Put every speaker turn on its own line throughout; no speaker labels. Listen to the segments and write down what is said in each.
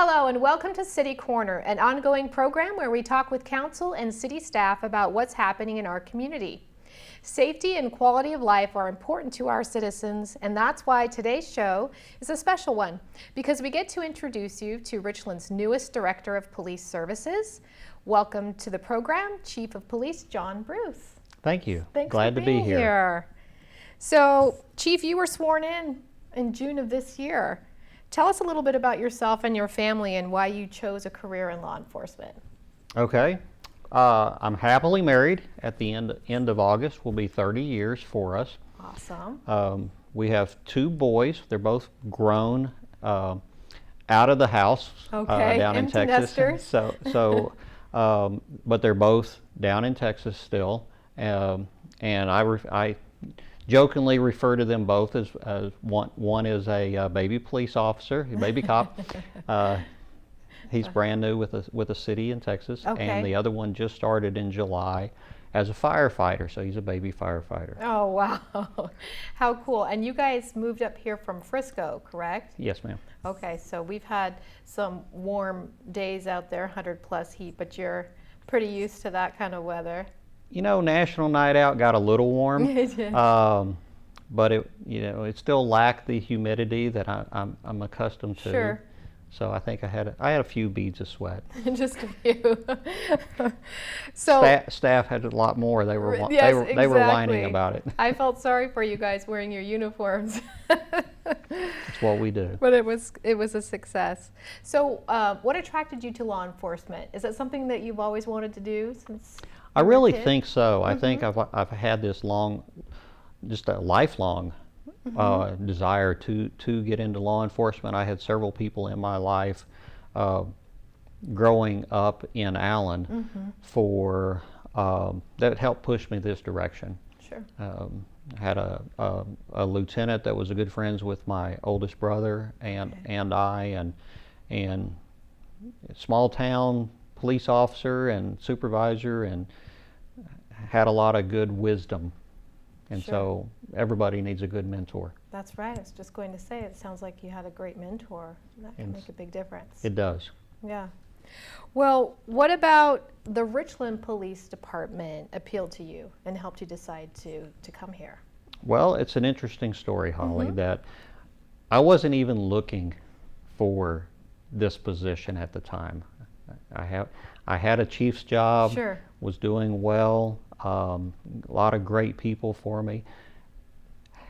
Hello and welcome to City Corner, an ongoing program where we talk with council and city staff about what's happening in our community. Safety and quality of life are important to our citizens, and that's why today's show is a special one, because we get to introduce you to Richland's newest Director of Police Services. Welcome to the program, Chief of Police John Bruce.
Thank you.
Thanks
Glad
for
to
being
be here.
So, Chief, you were sworn in June of this year. Tell us a little bit about yourself and your family and why you chose a career in law enforcement.
Okay. I'm happily married. At the end of August will be 30 years for us.
Awesome.
We have two boys. They're both grown, out of the house, down in
Empty
Texas.
nesters.
But they're both down in Texas still, and I jokingly refer to them both as one is a baby police officer, a baby cop. He's brand new with a city in Texas, and the other one just started in July as a firefighter, so he's a baby firefighter.
Oh, wow. How cool. And you guys moved up here from Frisco, correct?
Yes, ma'am.
Okay, so we've had some warm days out there, 100+ heat, but you're pretty used to that kind of weather.
You know, National Night Out got a little warm, but it still lacked the humidity that I'm accustomed to.
Sure.
So I think I had a few beads of sweat.
Just a few. So
staff had a lot more. They were
yes,
whining about it.
I felt sorry for you guys wearing your uniforms.
That's what we do.
But it was a success. So what attracted you to law enforcement? Is that something that you've always wanted to do since?
I really think so. I think I've had this just a lifelong desire to get into law enforcement. I had several people in my life growing up in Allen that helped push me this direction.
Sure.
I had a lieutenant that was a good friends with my oldest brother and small town police officer and supervisor, and had a lot of good wisdom. And so everybody needs a good mentor.
That's right. I was just going to say, it sounds like you had a great mentor. That can make a big difference.
It does.
Yeah. Well, what about the Richland Police Department appealed to you and helped you decide to come here?
Well, it's an interesting story, Holly, that I wasn't even looking for this position at the time. I had a chief's job, was doing well, a lot of great people for me.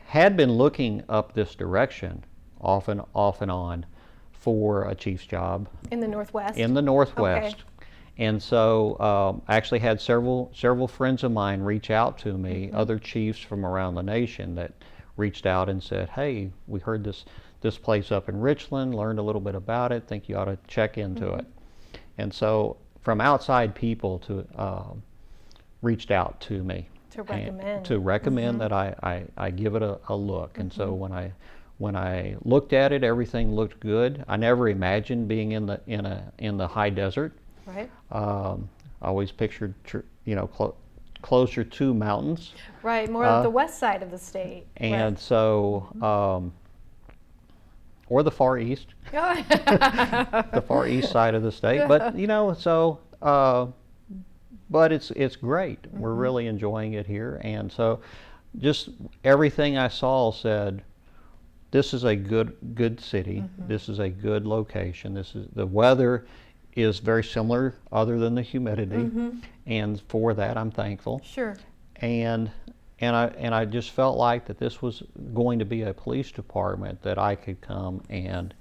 Had been looking up this direction off and on for a chief's job.
In the Northwest?
In the Northwest. Okay. And so actually had several friends of mine reach out to me, other chiefs from around the nation that reached out and said, hey, we heard this place up in Richland, learned a little bit about it, think you ought to check into it. And so from outside people reached out to me to recommend that I give it a look. And so when I looked at it, everything looked good. I never imagined being in the high desert.
Right.
I always pictured closer to mountains.
Right, more of the west side of the state.
And so or the far east. The far east side of the state. But but it's great. We're really enjoying it here, and so just everything I saw said, this is a good city. This is a good location. The weather is very similar, other than the humidity, and for that I'm thankful.
Sure.
And I just felt like that this was going to be a police department that I could come and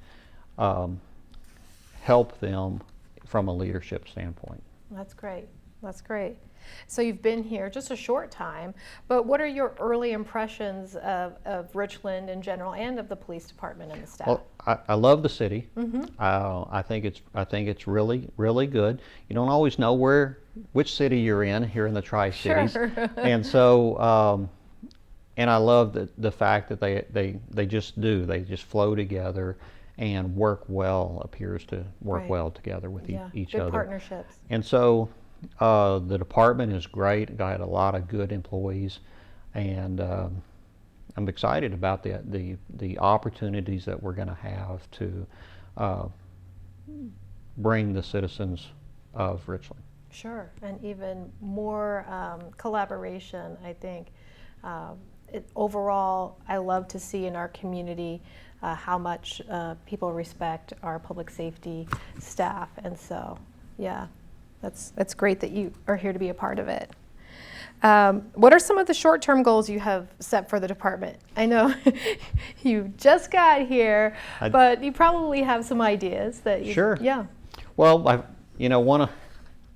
help them from a leadership standpoint.
That's great. That's great. So you've been here just a short time, but what are your early impressions of Richland in general and of the police department and the staff?
Well, I love the city. I think it's really good. You don't always know which city you're in here in the Tri-Cities.
Sure.
And so and I love the fact that they just flow together and appears to work well together with each other.
Good partnerships.
And so the department is great. Got a lot of good employees, and I'm excited about the opportunities that we're going to have to bring the citizens of Richland.
Sure, and even more collaboration, I think. Overall, I love to see in our community how much people respect our public safety staff, and so, yeah, that's great that you are here to be a part of it. What are some of the short-term goals you have set for the department? I know you just got here, but you probably have some ideas that you...
Sure.
Yeah.
Well,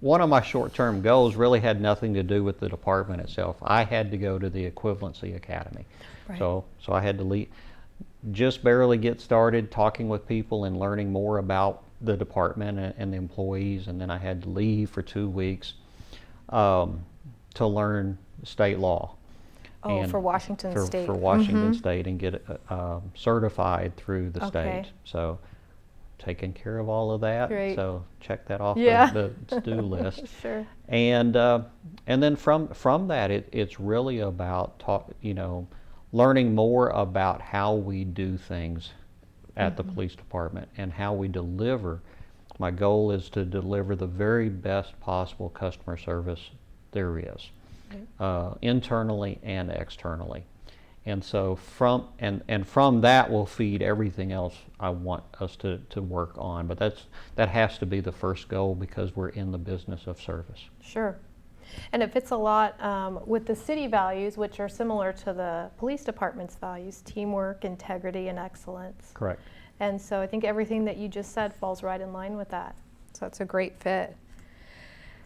one of my short-term goals really had nothing to do with the department itself. I had to go to the Equivalency Academy.
Right.
So I had to just barely get started talking with people and learning more about the department and the employees, and then I had to leave for 2 weeks to learn state law.
Oh,
and
for Washington State.
For Washington State, and get certified through the
Okay.
state. So taking care of all of that.
Great.
So check that off
Yeah.
the to-do list.
Sure.
And then from that, it's really about learning more about how we do things at the police department and how we deliver. My goal is to deliver the very best possible customer service there is, internally and externally. And so from that will feed everything else I want us to work on. But that has to be the first goal, because we're in the business of service.
Sure. And it fits a lot with the city values, which are similar to the police department's values: teamwork, integrity, and excellence.
Correct.
And so I think everything that you just said falls right in line with that. So that's a great fit.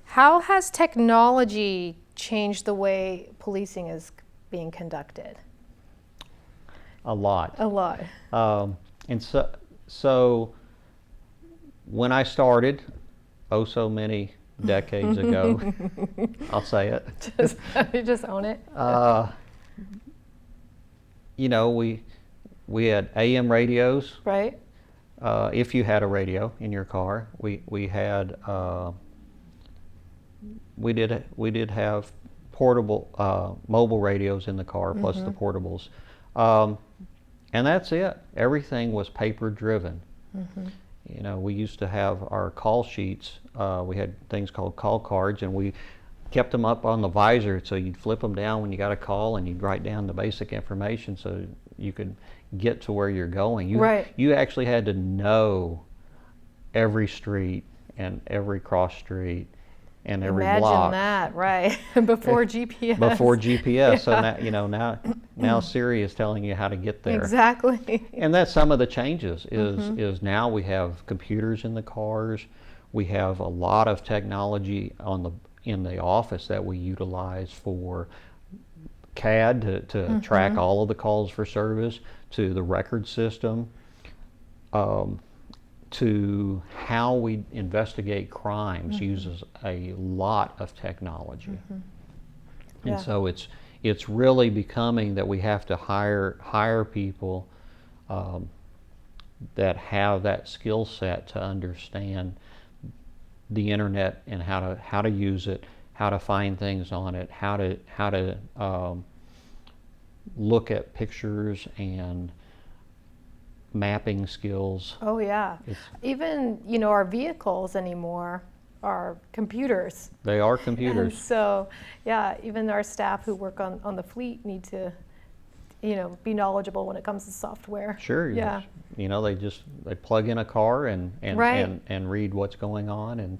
How has technology changed the way policing is being conducted?
A lot.
A lot.
And so when I started, oh so many decades ago, I'll say it.
Just own it.
We had AM radios.
Right.
If you had a radio in your car, we had we did have portable mobile radios in the car, plus the portables. And that's it. Everything was paper driven. We used to have our call sheets. We had things called call cards, and we kept them up on the visor, so you'd flip them down when you got a call, and you'd write down the basic information so you could get to where you're going. You actually had to know every street and every cross street and every block.
Imagine that, right? Before GPS.
Before GPS. Yeah. So now Siri is telling you how to get there.
Exactly.
And that's some of the changes. Is now we have computers in the cars. We have a lot of technology in the office that we utilize for CAD to track all of the calls for service, to the record system, to how we investigate crimes uses a lot of technology. And so it's really becoming that we have to hire people that have that skill set to understand the internet and how to use it, how to find things on it, how to look at pictures and mapping skills.
Oh yeah. Even our vehicles anymore are computers.
They are computers.
And so yeah, even our staff who work on the fleet need to be knowledgeable when it comes to software.
Sure.
Yeah.
They plug in a car and
Right.
and read what's going on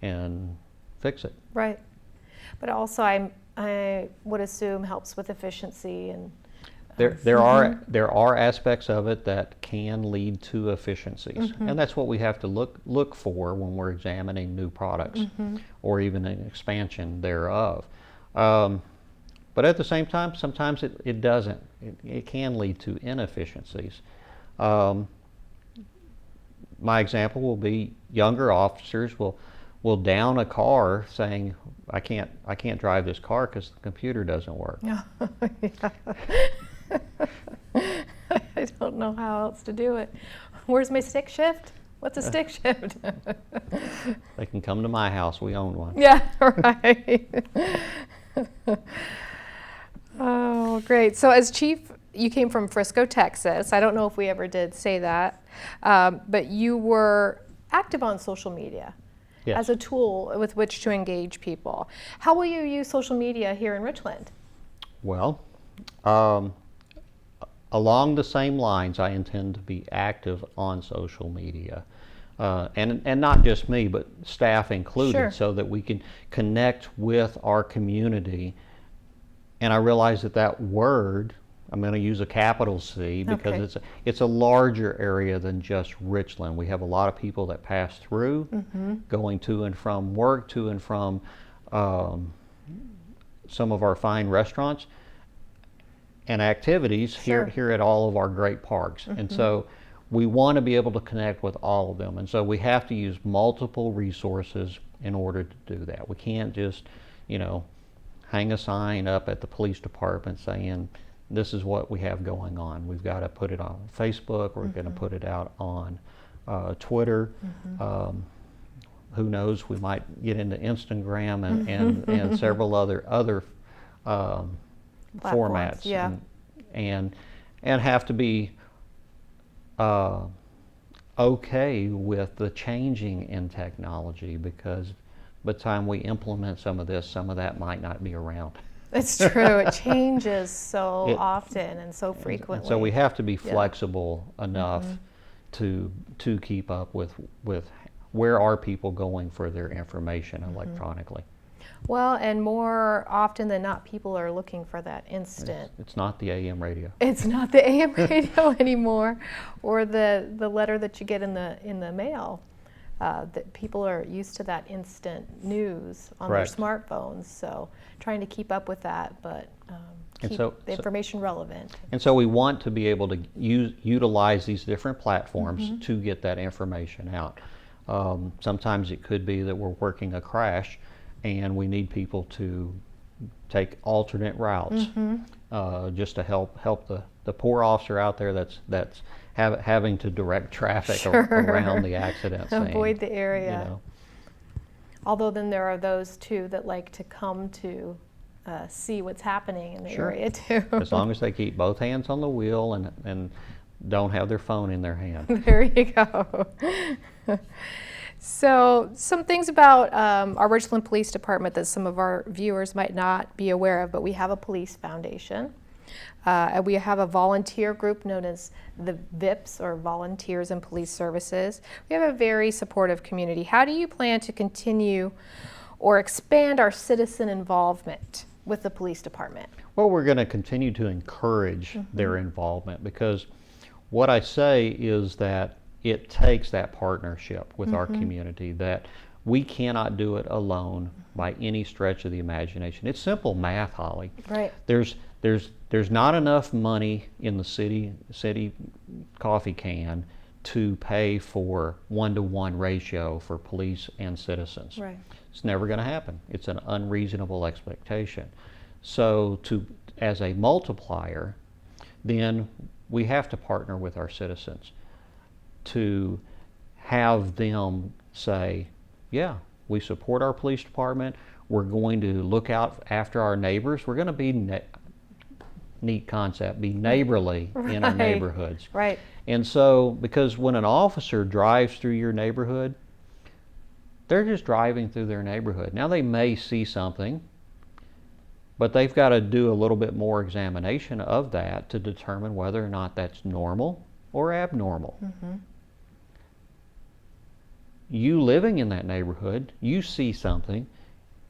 and fix it.
Right. But also I would assume helps with efficiency and
There are aspects of it that can lead to efficiencies, and that's what we have to look for when we're examining new products or even an expansion thereof. But at the same time, sometimes it doesn't. It can lead to inefficiencies. My example will be younger officers will down a car saying, I can't drive this car because the computer doesn't work.
Yeah. I don't know how else to do it. Where's my stick shift? What's a stick shift?
They can come to my house. We own one.
Yeah, right. Oh, great. So as chief, you came from Frisco, Texas. I don't know if we ever did say that, but you were active on social media
Yes.
as a tool with which to engage people. How will you use social media here in Richland?
Well, um, along the same lines, I intend to be active on social media. And not just me, but staff included,
Sure.
so that we can connect with our community. And I realize that word, I'm going to use a capital C, because
Okay.
it's a larger area than just Richland. We have a lot of people that pass through, going to and from work, to and from um, some of our fine restaurants and activities
Sure.
here at all of our great parks. And so we want to be able to connect with all of them. And so we have to use multiple resources in order to do that. We can't just, hang a sign up at the police department saying, this is what we have going on. We've got to put it on Facebook. We're going to put it out on Twitter. Who knows? We might get into Instagram and several other formats.
Yeah.
And have to be okay with the changing in technology, because by the time we implement some of this, some of that might not be around.
It's true. It changes so
It-
often and so
And
frequently.
so we have to be
Yeah.
flexible enough to keep up with where are people going for their information electronically.
Well, and more often than not, people are looking for that instant.
It's not the AM radio.
It's not the AM radio anymore, or the letter that you get in the mail. That people are used to that instant news on
Correct.
their smartphones. So trying to keep up with that, but
And
keep
so-
the information relevant.
And so we want to be able to utilize these different platforms to get that information out. Sometimes it could be that we're working a crash and we need people to take alternate routes, just to help the poor officer out there that's having to direct traffic around the accident scene.
Avoid the area.
You know.
Although then there are those too that like to come to see what's happening in the
Sure.
area too.
As long as they keep both hands on the wheel and don't have their phone in their hand.
There you go. So some things about our Richland Police Department that some of our viewers might not be aware of, but we have a police foundation. And we have a volunteer group known as the VIPS, or Volunteers in Police Services. We have a very supportive community. How do you plan to continue or expand our citizen involvement with the police department?
Well, we're going to continue to encourage their involvement, because what I say is that it takes that partnership with our community, that we cannot do it alone by any stretch of the imagination. It's simple math, Holly.
Right.
There's not enough money in the city coffee can to pay for 1-to-1 ratio for police and citizens.
Right.
It's never going to happen. It's an unreasonable expectation. So as a multiplier, then we have to partner with our citizens to have them say, yeah, we support our police department. We're going to look out after our neighbors. We're going to be, neat concept, be neighborly in our
Right.
neighborhoods.
Right.
And so, because when an officer drives through your neighborhood, they're just driving through their neighborhood. Now they may see something, but they've got to do a little bit more examination of that to determine whether or not that's normal or abnormal. You living in that neighborhood, you see something,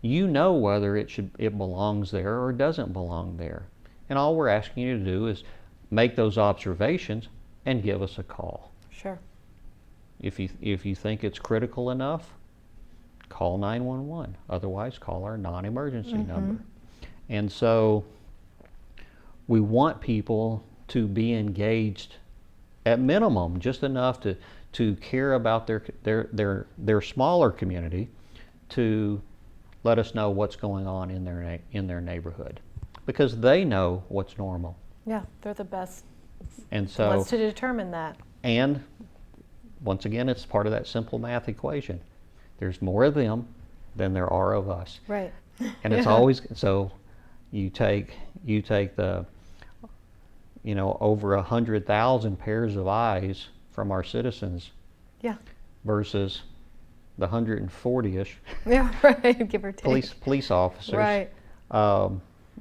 you know whether it belongs there or doesn't belong there. And all we're asking you to do is make those observations and give us a call.
Sure.
If you think it's critical enough, call 911. Otherwise, call our non-emergency number. And so we want people to be engaged at minimum, just enough to care about their smaller community, to let us know what's going on in their neighborhood, because they know what's normal.
Yeah, they're the best
And so,
ones to determine that.
and once again, it's part of that simple math equation. There's more of them than there are of us.
Right.
And it's always, so you take the, over 100,000 pairs of eyes from our citizens.
Yeah.
versus the 140-ish
Yeah, right. Give or take.
police officers.
Right.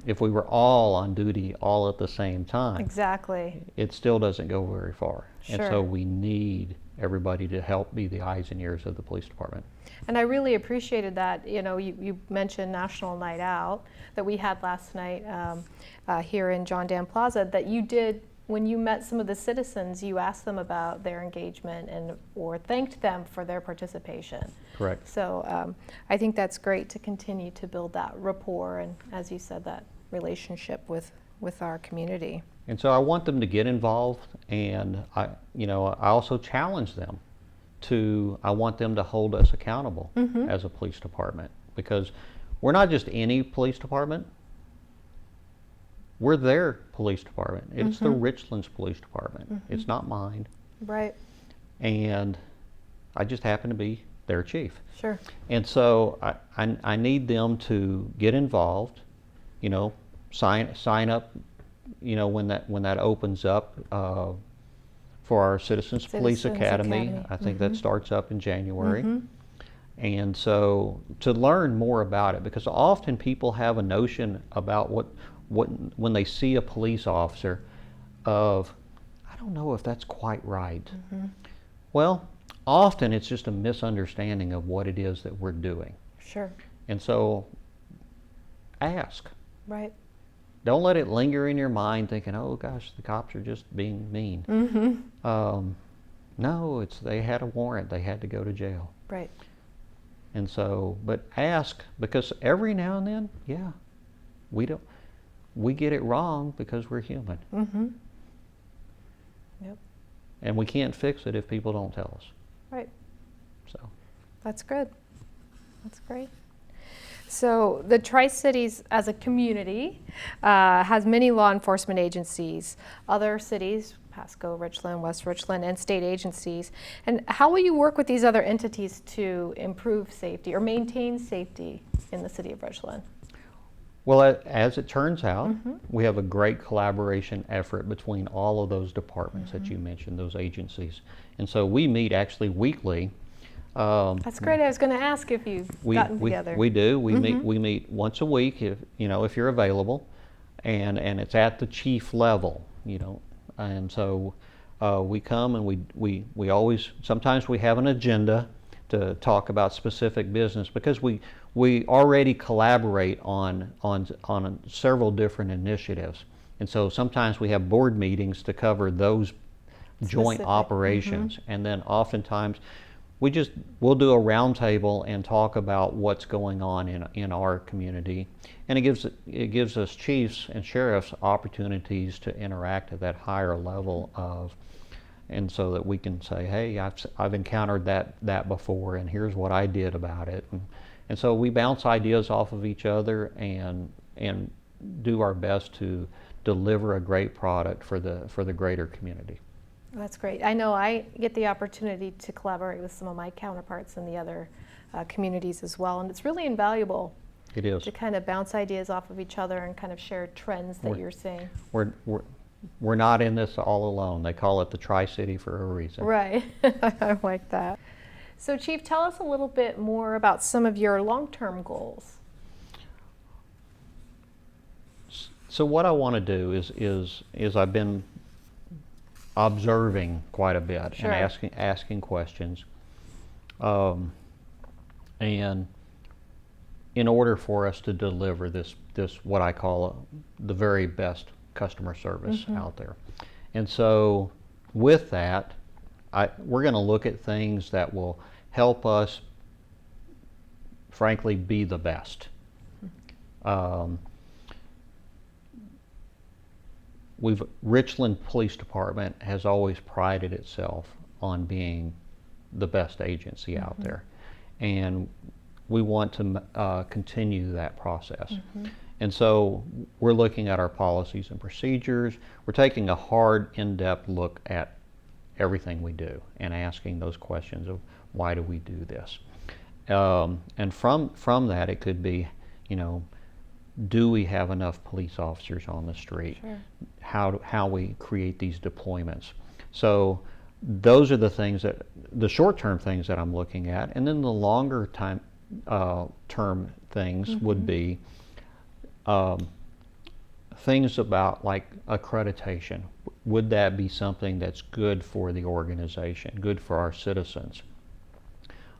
If we were all on duty all at the same time,
Exactly.
it still doesn't go very far. And so
Sure.
we need everybody to help be the eyes and ears of the police department.
And I really appreciated that. You mentioned National Night Out that we had last night here in John Dan Plaza. That you did when you met some of the citizens. You asked them about their engagement or thanked them for their participation.
Correct.
So I think that's great to continue to build that rapport and, as you said, that relationship with our community.
And so I want them to get involved, and I also challenge them I want them to hold us accountable as a police department, because we're not just any police department. We're their police department. It's the Richlands Police Department. It's not mine.
Right.
And I just happen to be their chief.
Sure.
And so I need them to get involved, sign up, when that opens up for our Citizens Police Academy. I think that starts up in January. And so to learn more about it, because often people have a notion about what when they see a police officer of, I don't know if that's quite right. Well, often it's just a misunderstanding of what it is that we're doing.
Sure.
And so ask.
Right.
Don't let it linger in your mind thinking, oh gosh, the cops are just being mean. No, they had a warrant. They had to go to jail.
Right.
And so, but ask, because every now and then, yeah, we get it wrong because we're human.
Yep.
And we can't fix it if people don't tell us.
Right.
So
That's good. That's great. So the Tri-Cities as a community has many law enforcement agencies, other cities, Pasco, Richland, West Richland, and state agencies. And how will you work with these other entities to improve safety or maintain safety in the city of Richland?
Well, as it turns out, we have a great collaboration effort between all of those departments that you mentioned, those agencies. And so we meet actually weekly.
That's great. I was going to ask if you've gotten together.
We do. We meet once a week if you're available, and it's at the chief level, and so we come and we always, sometimes we have an agenda to talk about specific business, because we already collaborate on several different initiatives, and so sometimes we have board meetings to cover those joint operations, and then oftentimes we'll do a roundtable and talk about what's going on in our community, and it gives us chiefs and sheriffs opportunities to interact at that higher level and so that we can say, hey, I've encountered that before, and here's what I did about it, and so we bounce ideas off of each other and do our best to deliver a great product for the greater community.
That's great. I know I get the opportunity to collaborate with some of my counterparts in the other communities as well, and it's really invaluable.
It is.
To kind of bounce ideas off of each other and kind of share trends that you're seeing.
We're not in this all alone. They call it the Tri-City for a reason.
Right. I like that. So Chief, tell us a little bit more about some of your long-term goals.
So what I want to do is I've been observing quite a bit and asking questions, and in order for us to deliver this what I call the very best customer service out there. And so with that, we're going to look at things that will help us, frankly, be the best. Richland Police Department has always prided itself on being the best agency out there, and we want to continue that process. And so we're looking at our policies and procedures. We're taking a hard, in-depth look at everything we do and asking those questions of why do we do this, and from that it could be, do we have enough police officers on the street? How we create these deployments. So those are the things that, the short-term things that I'm looking at, and then the longer time term things would be things about like accreditation. Would that be something that's good for the organization, good for our citizens,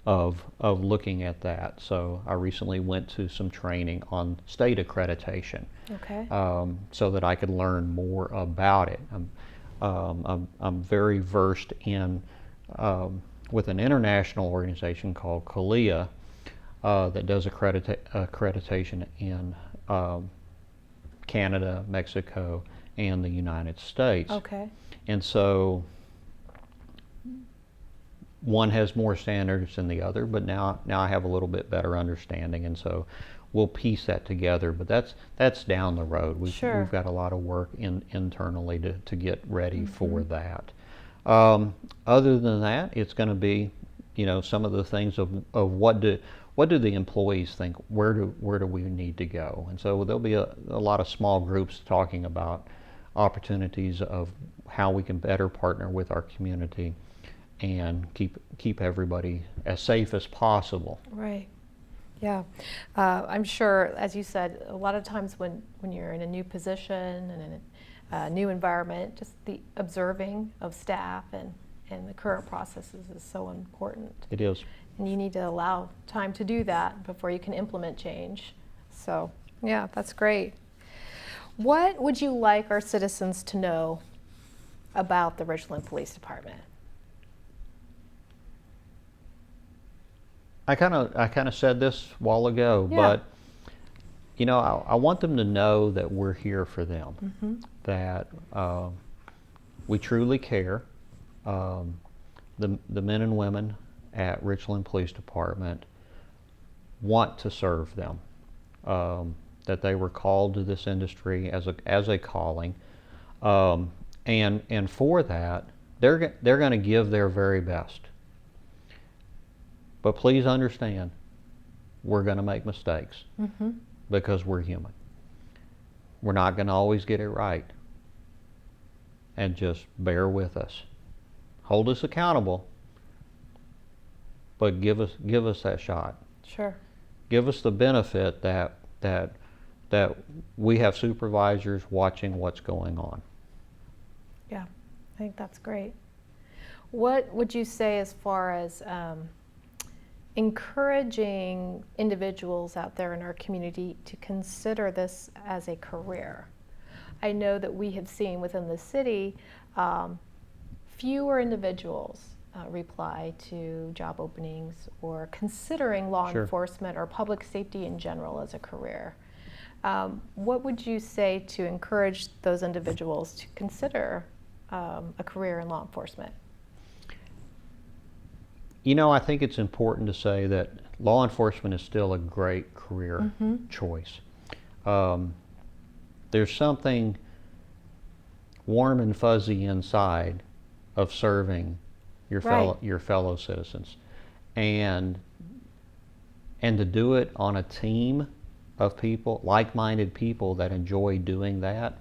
of looking at that? So I recently went to some training on state accreditation,
Okay.
so that I could learn more about it. I'm very versed in with an international organization called CALIA that does accreditation in Canada, Mexico, and the United States.
Okay.
And so one has more standards than the other, but now I have a little bit better understanding, and so we'll piece that together. But that's down the road. We've got a lot of work internally to get ready for that. Other than that, it's going to be, some of the things of what do the employees think? Where do we need to go? And so there'll be a lot of small groups talking about opportunities of how we can better partner with our community and keep everybody as safe as possible.
Right. Yeah. I'm sure, as you said, a lot of times when you're in a new position and in a new environment, just the observing of staff and the current processes is so important.
It is.
And you need to allow time to do that before you can implement change. So, yeah, that's great. What would you like our citizens to know about the Richland Police Department?
I kind of said this a while ago, but I want them to know that we're here for them, that we truly care. The men and women at Richland Police Department want to serve them, that they were called to this industry as a calling, and for that they're going to give their very best. But please understand, we're going to make mistakes because we're human. We're not going to always get it right, and just bear with us. Hold us accountable, but give us that shot.
Sure.
Give us the benefit that we have supervisors watching what's going on.
Yeah, I think that's great. What would you say as far as encouraging individuals out there in our community to consider this as a career? I know that we have seen within the city fewer individuals reply to job openings or considering law enforcement or public safety in general as a career. What would you say to encourage those individuals to consider a career in law enforcement?
I think it's important to say that law enforcement is still a great career choice. There's something warm and fuzzy inside of serving your fellow citizens, and to do it on a team of people, like-minded people that enjoy doing that.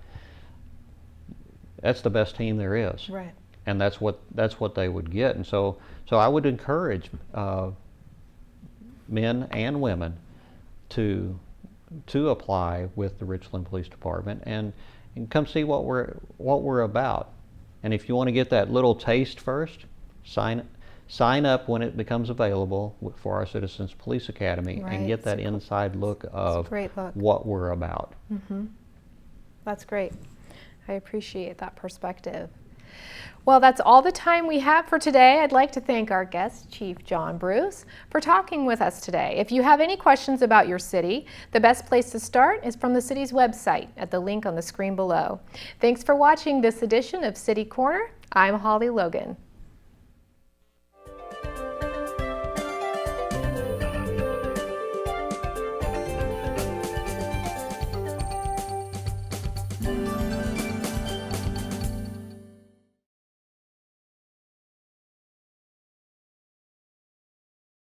That's the best team there is.
Right.
And that's what they would get. And so I would encourage men and women to apply with the Richland Police Department and come see what we're about. And if you want to get that little taste first, sign up when it becomes available for our Citizens Police Academy, and get that inside look of what we're about.
That's great. I appreciate that perspective. Well, that's all the time we have for today. I'd like to thank our guest, Chief John Bruce, for talking with us today. If you have any questions about your city, the best place to start is from the city's website at the link on the screen below. Thanks for watching this edition of City Corner. I'm Holly Logan.